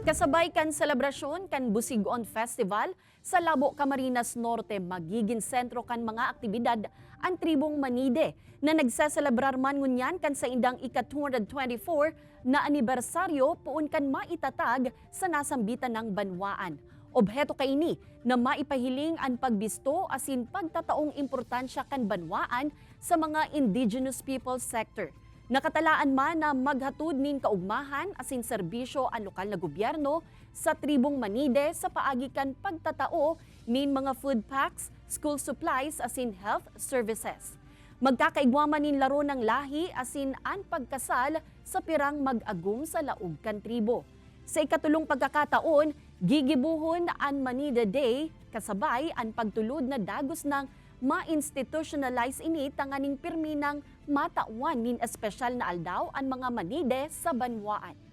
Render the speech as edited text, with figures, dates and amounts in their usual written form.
Kasabay kan selebrasyon kan Busigon Festival sa Labo, Camarines Norte magiging sentro kan mga aktibidad ang tribong Manide na nagseselebrar man ngunyan kan sa indang ika-224 na anibersaryo puun kan maitatag sa nasambitan ng banwaan. Obheto kaini na maipahiling ang pagbisto asin pagtataong importansya kan banwaan sa mga indigenous people sector. Nakatalaan man na maghatod nin kaugmahan asin serbisyo ang lokal na gobyerno sa tribong Manide sa paagikan pagtatao nin mga food packs, school supplies asin health services. Magkakaigwaman nin laro ng lahi asin ang pagkasal sa pirang mag-agum sa laog kan tribo. Sa ikatulong pagkakataon, gigibuhon ang Manide Day kasabay ang pagtulod na dagos ng ma-institutionalize ini tanganing pirmi ng matawan nin espesyal na aldaw ang mga Manide sa banwaan.